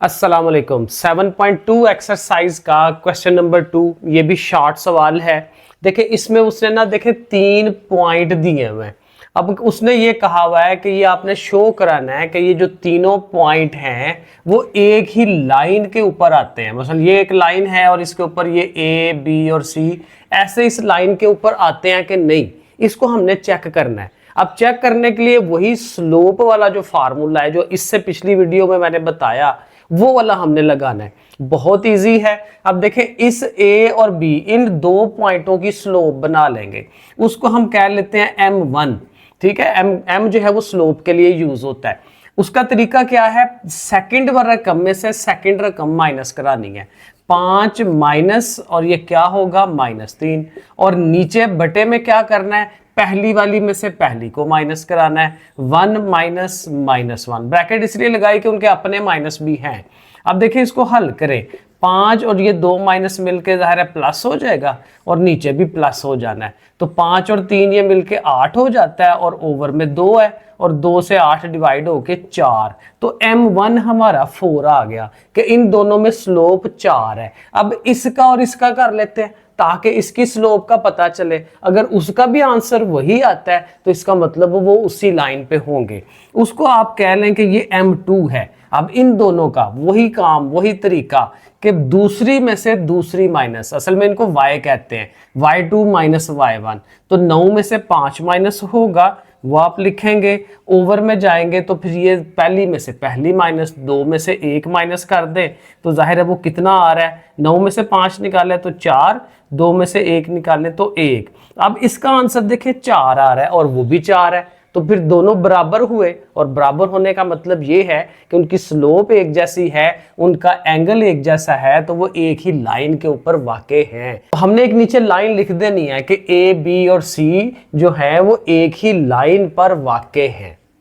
अस्सलाम वालेकुम। 7.2 एक्सरसाइज का क्वेश्चन नंबर 2, ये भी शॉर्ट सवाल है। देखिए इसमें उसने ना देखे 3 पॉइंट दिए हुए हैं। अब उसने ये कहा हुआ है कि ये आपने शो कराना है कि ये जो तीनों पॉइंट हैं वो एक ही लाइन के ऊपर आते हैं। मतलब ये एक लाइन है और इसके ऊपर ये ए बी और सी ऐसे इस लाइन के ऊपर आते हैं कि नहीं, इसको हमने चेक करना है। अब चेक करने के लिए वही स्लोप वाला जो फार्मूला है जो इससे पिछली वीडियो में मैंने बताया वो वाला हमने लगाना है। बहुत इजी है। अब देखें इस ए और बी इन दो पॉइंटों की स्लोप बना लेंगे, उसको हम कह लेते हैं m1। ठीक है, m जो है वो स्लोप के लिए यूज होता है। उसका तरीका क्या है, सेकंड वाला रकम में से सेकंड रकम माइनस करानी है। 5 माइनस और ये क्या होगा -3, और नीचे बटे में क्या करना है, पहली वाली में से पहली को माइनस कराना है। 1 माइनस -1, ब्रैकेट इसलिए लगाई कि उनके अपने माइनस भी हैं। अब देखिए इसको हल करें, 5 और ये 2 माइनस मिलके ज़ाहिर है प्लस हो जाएगा और नीचे भी प्लस हो जाना है। तो 5 और 3 ये मिलके 8 हो जाता है और ओवर में 2 है और 2 से 8 डिवाइड होके 4। तो m1 हमारा 4 आ गया कि इन दोनों में स्लोप 4 है। अब इसका और इसका कर लेते हैं ताकि इसकी स्लोप का पता चले। अगर उसका भी आंसर वही आता है तो इसका मतलब वो उसी लाइन पे होंगे। उसको आप कह लें कि ये m2 है। अब इन दोनों का वही काम वही तरीका कि दूसरी में से दूसरी माइनस, असल में इनको y कहते हैं, y2 माइनस y1। तो 9 में से 5 माइनस होगा वो आप लिखेंगे, ओवर में जाएंगे तो फिर ये पहली में से पहली माइनस 2 में से 1 माइनस कर दें तो जाहिर है वो कितना आ रहा है, 9 में से 5 निकाले तो 4, 2 में से 1 निकाले तो 1। अब इसका आंसर देखिए 4 आ रहा है और वो भी 4 है, तो फिर दोनों बराबर हुए। और बराबर होने का मतलब ये है कि उनकी स्लोप एक जैसी है, उनका एंगल एक जैसा है, तो वो एक ही लाइन के ऊपर वाक़ई हैं। तो हमने एक नीचे लाइन लिख देनी है कि ए बी और सी जो है वो एक ही लाइन पर वाक़ई हैं।